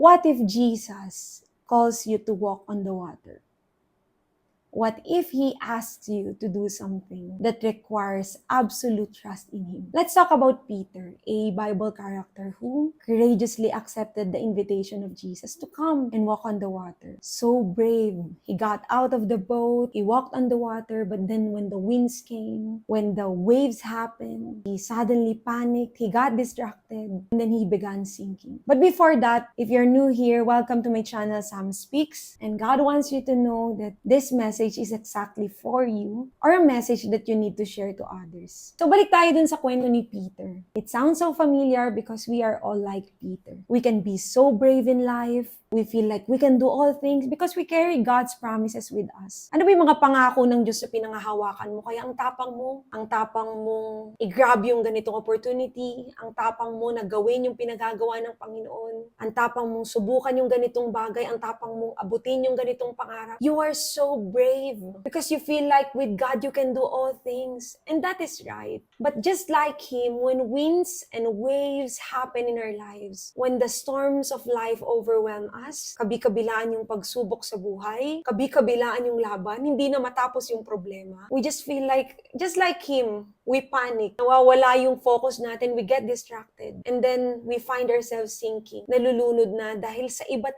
What if Jesus calls you to walk on the water? What if He asks you to do something that requires absolute trust in Him? Let's talk about Peter, a Bible character who courageously accepted the invitation of Jesus to come and walk on the water. So brave. He got out of the boat, he walked on the water, but then when the winds came, when the waves happened, he suddenly panicked, he got distracted, and then he began sinking. But before that, if you're new here, welcome to my channel, Sam Speaks, and God wants you to know that this message is exactly for you or a message that you need to share to others. So balik tayo dun sa kwento ni Peter. It sounds so familiar because we are all like Peter. We can be so brave in life. We feel like we can do all things because we carry God's promises with us. Ano ba yung mga pangako ng Diyos na pinangahawakan mo? Kaya ang tapang mong i-grab yung ganitong opportunity, ang tapang mo na gawin yung pinagagawa ng Panginoon, ang tapang mong subukan yung ganitong bagay, ang tapang mong abutin yung ganitong pangarap. You are so brave because you feel like with God you can do all things. And that is right. But just like Him, when winds and waves happen in our lives, when the storms of life overwhelm us, kabi-kabilaan yung pagsubok sa buhay, kabi-kabilaan yung laban, hindi na matapos yung problema. We just feel like, just like Him, we panic. Nawawala yung focus natin, we get distracted. And then, we find ourselves sinking. Nalulunod na dahil sa iba't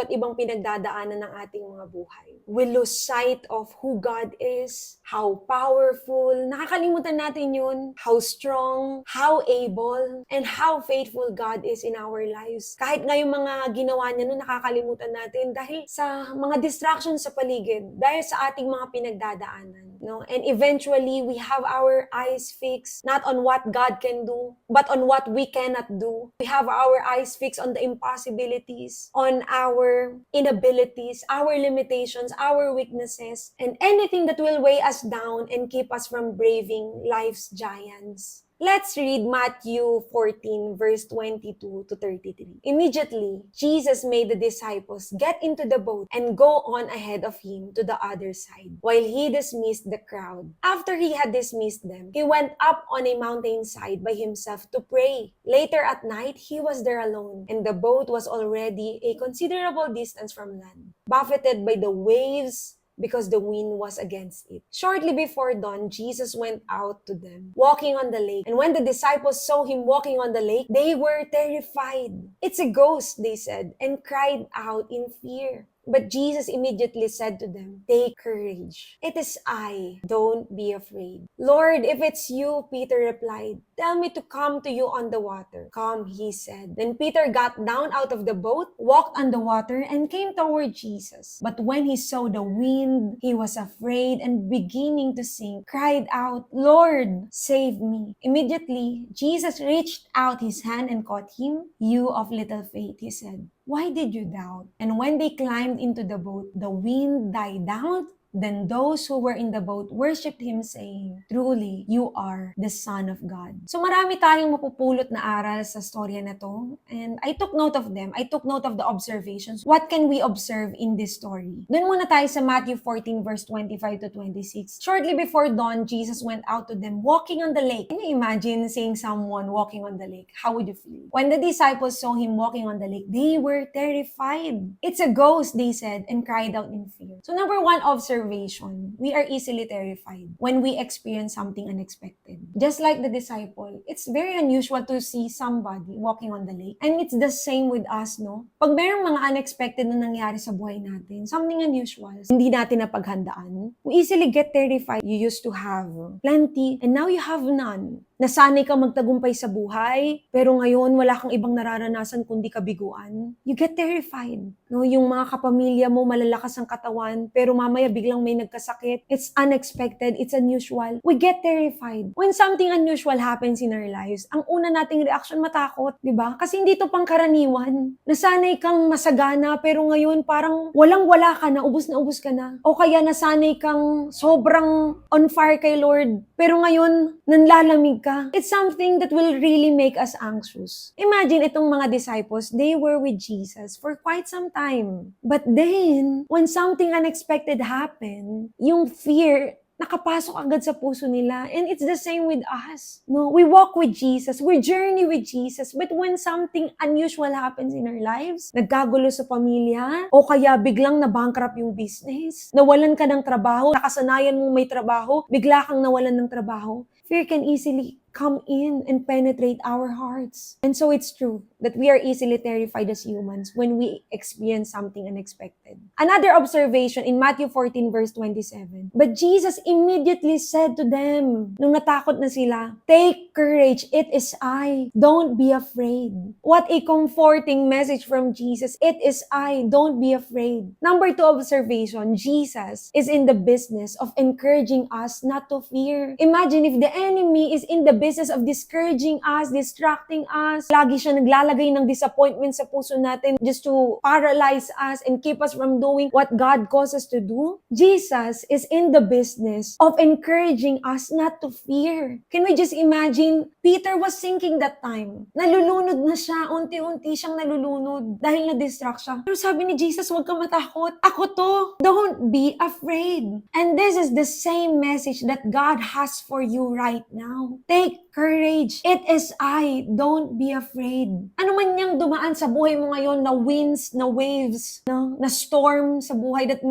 ibang pinagdadaanan ng ating mga buhay. We lose sight of who God is, how powerful. Nakakalimutan natin yun. How strong, how able, and how faithful God is in our lives. Kahit nga yung mga ginawa niya noon, nakakalimutan natin dahil sa mga distractions sa paligid, dahil sa ating mga pinagdadaanan. No? And eventually, we have our eyes fixed not on what God can do, but on what we cannot do. We have our eyes fixed on the impossibilities, on our inabilities, our limitations, our weaknesses, and anything that will weigh us down and keep us from braving life's giants. Let's read Matthew 14, verse 22 to 33. Immediately, Jesus made the disciples get into the boat and go on ahead of Him to the other side, while He dismissed the crowd. After He had dismissed them, He went up on a mountainside by Himself to pray. Later at night, He was there alone, and the boat was already a considerable distance from land, buffeted by the waves, because the wind was against it. Shortly before dawn, Jesus went out to them, walking on the lake. And when the disciples saw Him walking on the lake, they were terrified. "It's a ghost," they said, and cried out in fear. But Jesus immediately said to them, "Take courage. It is I. Don't be afraid." "Lord, if it's you," Peter replied, "tell me to come to you on the water." "Come," He said. Then Peter got down out of the boat, walked on the water, and came toward Jesus. But when he saw the wind, he was afraid and beginning to sink, cried out, "Lord, save me." Immediately, Jesus reached out His hand and caught him. "You of little faith," He said, "why did you doubt?" And when they climbed into the boat, the wind died down. Then those who were in the boat worshipped Him, saying, "Truly, you are the Son of God." So marami tayong mapupulot na aral sa storya na to. And I took note of them. I took note of the observations. What can we observe in this story? Doon muna tayo sa Matthew 14, verse 25 to 26. Shortly before dawn, Jesus went out to them, walking on the lake. Can you imagine seeing someone walking on the lake? How would you feel? When the disciples saw Him walking on the lake, they were terrified. "It's a ghost," they said, and cried out in fear. So number one observation, we are easily terrified when we experience something unexpected. Just like the disciple, it's very unusual to see somebody walking on the lake. And it's the same with us, no? Pag mayroong mga unexpected na nangyari sa buhay natin, something unusual, hindi natin napaghandaan, we easily get terrified. You used to have plenty, and now you have none. Nasanay ka magtagumpay sa buhay, pero ngayon wala kang ibang nararanasan kundi kabiguan. You get terrified. No, yung mga kapamilya mo malalakas ang katawan, pero mamaya biglang may nagkasakit. It's unexpected, it's unusual. We get terrified. When something unusual happens in our lives, ang una nating reaction matakot, 'di ba? Kasi hindi to pangkaraniwan. Nasanay kang masagana, pero ngayon parang walang-wala ka na ubos ka na. O kaya nasanay kang sobrang on fire kay Lord, pero ngayon nanlalamig ka. It's something that will really make us anxious. Imagine itong mga disciples, they were with Jesus for quite some time. But then, when something unexpected happened, yung fear nakapasok agad sa puso nila. And it's the same with us. No, we walk with Jesus, we journey with Jesus, but when something unusual happens in our lives, nagkagulo sa pamilya, o kaya biglang na-bankrupt yung business, nawalan ka ng trabaho, nakasanayan mong may trabaho, bigla kang nawalan ng trabaho, fear can easily come in and penetrate our hearts. And so it's true that we are easily terrified as humans when we experience something unexpected. Another observation in Matthew 14 verse 27. But Jesus immediately said to them, nung natakot na sila, "Take courage, it is I. Don't be afraid." What a comforting message from Jesus. It is I. Don't be afraid. Number 2 observation, Jesus is in the business of encouraging us not to fear. Imagine if the enemy is in the business of discouraging us, distracting us. Lagi siya naglalagay ng disappointment sa puso natin just to paralyze us and keep us from doing what God calls us to do. Jesus is in the business of encouraging us not to fear. Can we just imagine? Peter was sinking that time. Nalulunod na siya. Unti-unti siyang nalulunod dahil na-distract siya. Pero sabi ni Jesus, huwag ka matakot. Ako to. Don't be afraid. And this is the same message that God has for you right now. Take courage. It is I. Don't be afraid. Ano man niyang dumaan sa buhay mo ngayon na winds, na waves, na storm sa buhay that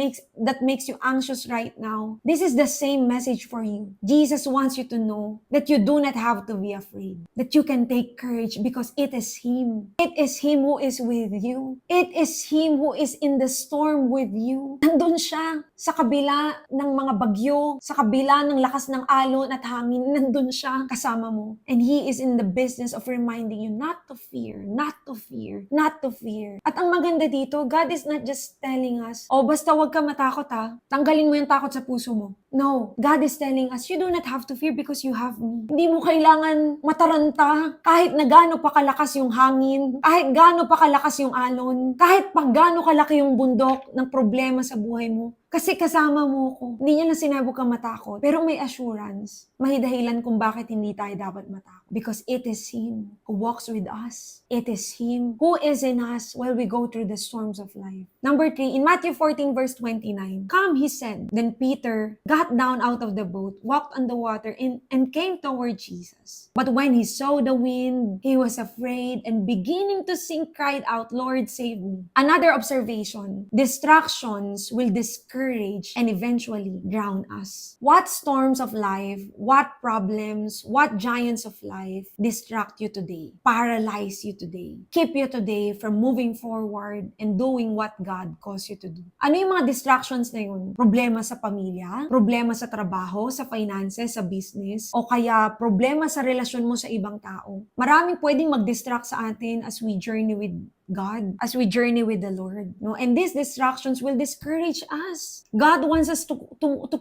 makes you anxious right now. This is the same message for you. Jesus wants you to know that you do not have to be afraid. That you can take courage because it is Him. It is Him who is with you. It is Him who is in the storm with you. Nandun siya sa kabila ng mga bagyo, sa kabila ng lakas ng alon at hangin, nandun siya kasama mo. And He is in the business of reminding you not to fear, not to fear, not to fear. At ang maganda dito, God is not just telling us, oh, basta wag ka matakot ha, tanggalin mo yung takot sa puso mo. No, God is telling us, you do not have to fear because you have me. Hindi mo kailangan mataranta kahit na gaano pa kalakas yung hangin, kahit gaano pa kalakas yung alon, kahit pa gaano kalaki yung bundok ng problema sa buhay mo. Kasi kasama mo ko. Hindi niya na sinabi kang matakot. Pero may assurance. May dahilan kung bakit hindi tayo dapat matakot. Because it is Him who walks with us. It is Him who is in us while we go through the storms of life. Number 3, in Matthew 14 verse 29, "Come," He said. Then Peter got down out of the boat, walked on the water, and came toward Jesus. But when he saw the wind, he was afraid and beginning to sink cried out, "Lord, save me." Another observation, distractions will discourage and eventually drown us. What storms of life, what problems, what giants of life distract you today, paralyze you today, keep you today from moving forward and doing what God calls you to do? Ano yung mga distractions na yun? Problema sa pamilya, problema sa trabaho, sa finances, sa business, o kaya problema sa relasyon mo sa ibang tao. Maraming pwedeng mag-distract sa atin as we journey with God, as we journey with the Lord. No? And these distractions will discourage us. God wants us to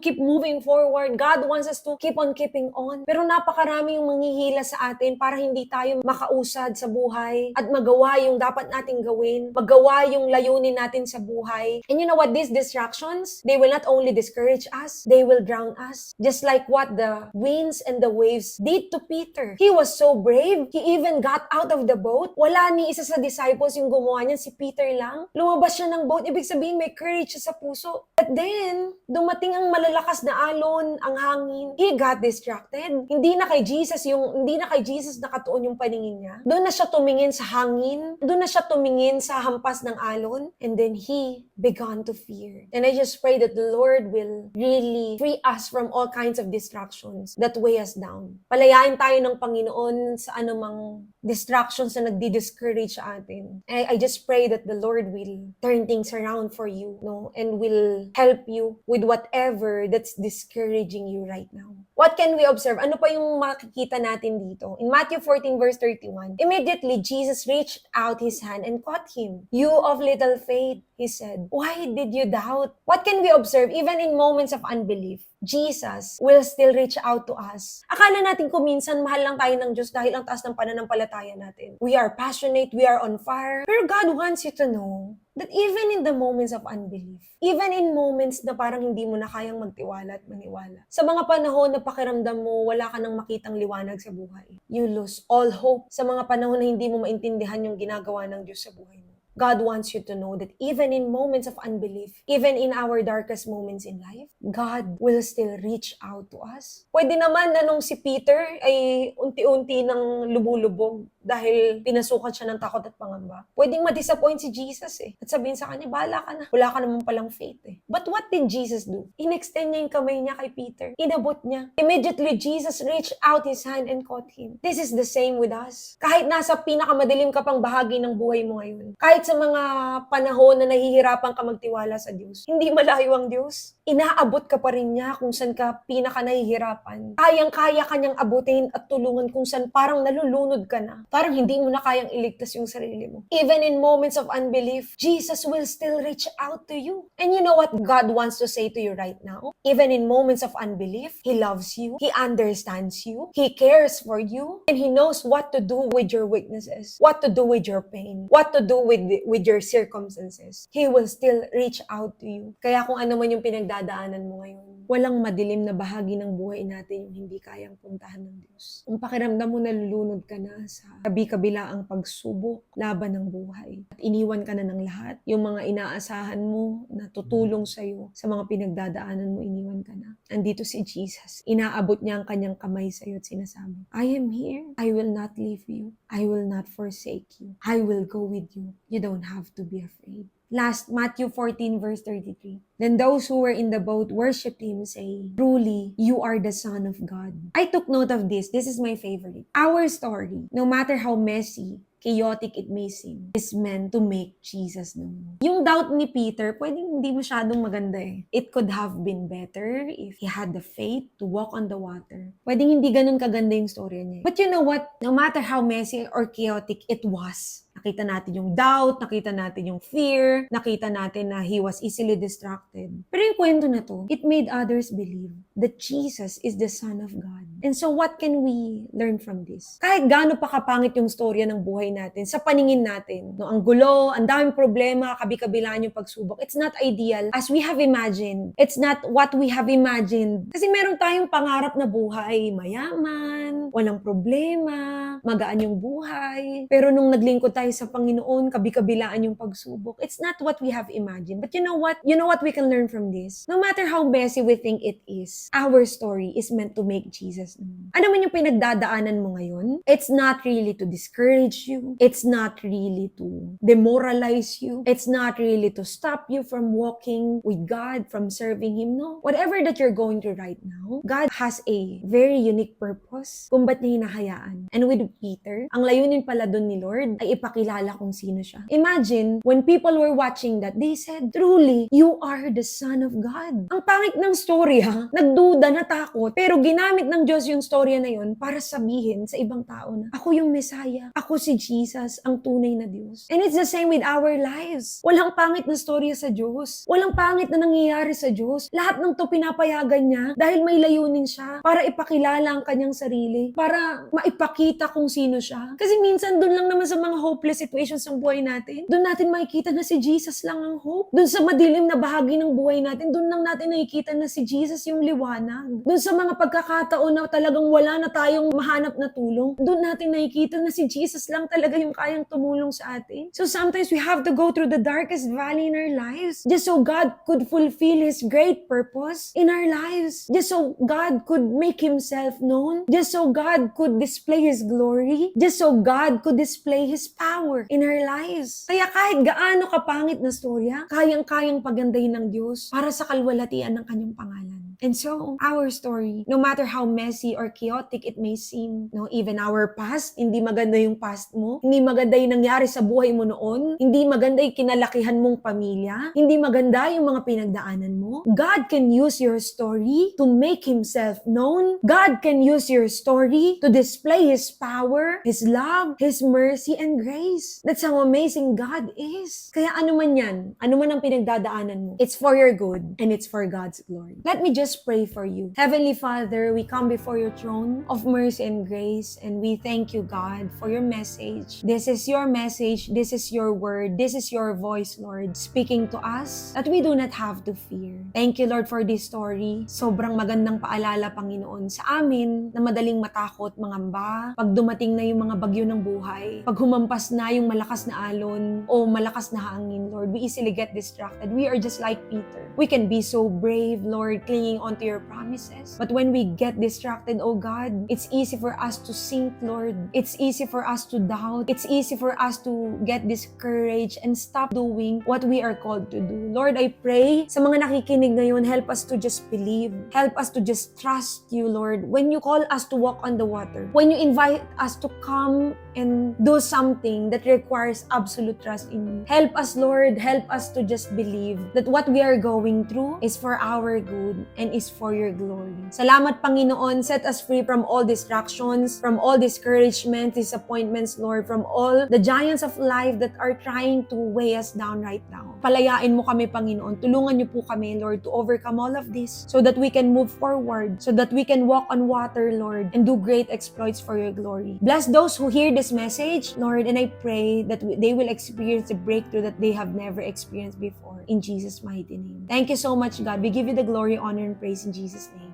keep moving forward. God wants us to keep on keeping on. Pero napakarami yung manghihila sa atin para hindi tayo makausad sa buhay at magawa yung dapat nating gawin, magawa yung layunin natin sa buhay. And you know what? These distractions, they will not only discourage us, they will drown us. Just like what the winds and the waves did to Peter. He was so brave. He even got out of the boat. Wala ni isa sa disciples yung gumawa niyan, si Peter lang. Lumabas siya ng boat, ibig sabihin may courage siya sa puso. But then, dumating ang malalakas na alon, ang hangin. He got distracted. Hindi na kay Jesus nakatuon yung paningin niya. Doon na siya tumingin sa hangin. Doon na siya tumingin sa hampas ng alon. And then he began to fear. And I just pray that the Lord will really free us from all kinds of distractions that weigh us down. Palayain tayo ng Panginoon sa anumang distractions na nagdi-discourage sa atin. I just pray that the Lord will turn things around for you, no, and will help you with whatever that's discouraging you right now. What can we observe? Ano pa yung makikita natin dito? In Matthew 14 verse 31, immediately Jesus reached out His hand and caught him. "You of little faith," He said, "why did you doubt?" What can we observe? Even in moments of unbelief, Jesus will still reach out to us. Akala natin kung minsan mahal lang tayo ng Diyos dahil ang taas ng pananampalataya natin. We are passionate, we are on fire. Pero God wants you to know that even in the moments of unbelief, even in moments na parang hindi mo na kayang magtiwala at maniwala, sa mga panahon na pakiramdam mo wala ka nang makitang liwanag sa buhay, you lose all hope. Sa mga panahon na hindi mo maintindihan yung ginagawa ng Diyos sa buhay mo, God wants you to know that even in moments of unbelief, even in our darkest moments in life, God will still reach out to us. Pwede naman na nung si Peter ay unti-unti nang lumulubog dahil pinasukan siya ng takot at pangamba. Pwedeng ma-disappoint si Jesus At sabihin sa kanya, bahala ka na. Wala ka naman palang faith But what did Jesus do? In-extend niya yung kamay niya kay Peter. Inabot niya. Immediately, Jesus reached out His hand and caught him. This is the same with us. Kahit nasa pinakamadilim ka pang bahagi ng buhay mo ngayon, kahit sa mga panahon na nahihirapan ka magtiwala sa Diyos, hindi malayo ang Diyos. Inaabot ka pa rin niya kung saan ka pinaka nahihirapan. Kayang-kaya kanyang abutin at tulungan kung saan parang nalulunod ka na. Parang hindi mo na kayang iligtas yung sarili mo. Even in moments of unbelief, Jesus will still reach out to you. And you know what God wants to say to you right now? Even in moments of unbelief, He loves you. He understands you. He cares for you. And He knows what to do with your weaknesses, what to do with your pain, what to do with your circumstances. He will still reach out to you. Kaya kung ano man yung pinagdadaanan mo ngayon, walang madilim na bahagi ng buhay natin yung hindi kayang puntahan ng Diyos. Kung pakiramdam mo nalulunod ka na sa kabi-kabilaang pagsubok, laban ng buhay, at iniwan ka na ng lahat, yung mga inaasahan mo na tutulong sa'yo sa mga pinagdadaanan mo, iniwan ka na. Andito si Jesus. Inaabot niya ang kanyang kamay sa'yo at sinasabi, I am here. I will not leave you. I will not forsake you. I will go with you. You don't have to be afraid. Last, Matthew 14 verse 33. Then those who were in the boat worshipped Him, saying, Truly, you are the Son of God. I took note of this. This is my favorite. Our story, no matter how messy, chaotic it may seem, is meant to make Jesus known. Yung doubt ni Peter, pwedeng hindi masyadong maganda It could have been better if he had the faith to walk on the water. Pwedeng hindi ganun kaganda yung story niya. But you know what? No matter how messy or chaotic it was, nakita natin yung doubt, nakita natin yung fear, nakita natin na he was easily distracted. Pero yung kwento na to, it made others believe that Jesus is the Son of God. And so what can we learn from this? Kahit gaano pa kapangit yung storya ng buhay natin, sa paningin natin, no, ang gulo, ang daming problema, kabi-kabilaan yung pagsubok, it's not ideal as we have imagined. It's not what we have imagined. Kasi meron tayong pangarap na buhay, mayaman, walang problema, magaan yung buhay. Pero nung naglingkod tayo sa Panginoon, kabi-kabilaan yung pagsubok. It's not what we have imagined. But you know what? You know what we can learn from this? No matter how messy we think it is, our story is meant to make Jesus known. Ano man yung pinagdadaanan mo ngayon, it's not really to discourage you. It's not really to demoralize you. It's not really to stop you from walking with God, from serving Him. No. Whatever that you're going through right now, God has a very unique purpose kung ba't niya hinahayaan. And with Peter, ang layunin pala dun ni Lord ay ipakilala kung sino siya. Imagine, when people were watching that, they said, Truly, you are the Son of God. Ang pangit ng story nagduda, natakot, pero ginamit ng Diyos yung storya na yun para sabihin sa ibang tao na, ako yung Messiah, ako si Jesus, ang tunay na Diyos. And it's the same with our lives. Walang pangit na storya sa Diyos. Walang pangit na nangyayari sa Diyos. Lahat ng to pinapayagan niya dahil may layunin siya para ipakilala ang kanyang sarili, para maipakita kung sino siya. Kasi minsan doon lang naman sa mga hopeless situations ng buhay natin, doon natin makikita na si Jesus lang ang hope. Doon sa madilim na bahagi ng buhay natin, doon lang natin nakikita na si Jesus yung liwanag. Doon sa mga pagkakataon na talagang wala na tayong mahanap na tulong, doon natin nakikita na si Jesus lang talaga yung kayang tumulong sa atin. So sometimes we have to go through the darkest valley in our lives just so God could fulfill His great purpose in our lives. Just so God could make Himself known. Just so God could display His glory. Just so God could display His power in our lives. Kaya kahit gaano kapangit na storya, kayang-kayang pagandahin ng Diyos para sa kalwalhatian ng kanyang pangalan. And so, our story, no matter how messy or chaotic it may seem, no, even our past, hindi maganda yung past mo, hindi maganda yung nangyari sa buhay mo noon, hindi maganda yung kinalakihan mong pamilya, hindi maganda yung mga pinagdaanan mo, God can use your story to make Himself known. God can use your story to display His power, His love, His mercy, and grace. That's how amazing God is. Kaya ano man yan, ano man ang pinagdadaanan mo, it's for your good and it's for God's glory. Let me just just pray for you. Heavenly Father, we come before your throne of mercy and grace, and we thank you, God, for your message. This is your message, this is your word, this is your voice, Lord, speaking to us that we do not have to fear. Thank you, Lord, for this story. Sobrang magandang paalala, Panginoon, sa amin na madaling matakot, mangamba, pag dumating na yung mga bagyo ng buhay, pag humampas na yung malakas na alon o malakas na hangin, Lord, we easily get distracted. We are just like Peter. We can be so brave, Lord, clinging onto your promises. But when we get distracted, oh God, it's easy for us to sink, Lord. It's easy for us to doubt. It's easy for us to get discouraged and stop doing what we are called to do. Lord, I pray sa mga nakikinig ngayon, help us to just believe. Help us to just trust you, Lord. When you call us to walk on the water, when you invite us to come and do something that requires absolute trust in you. Help us, Lord. Help us to just believe that what we are going through is for our good and is for your glory. Salamat, Panginoon. Set us free from all distractions, from all discouragement, disappointments, Lord, from all the giants of life that are trying to weigh us down right now. Palayain mo kami, Panginoon. Tulungan niyo po kami, Lord, to overcome all of this so that we can move forward, so that we can walk on water, Lord, and do great exploits for your glory. Bless those who hear this message, Lord, and I pray that they will experience the breakthrough that they have never experienced before. In Jesus' mighty name. Thank you so much, God. We give you the glory, honor, and praise in Jesus' name.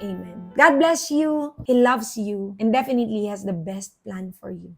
Amen. God bless you. He loves you and definitely has the best plan for you.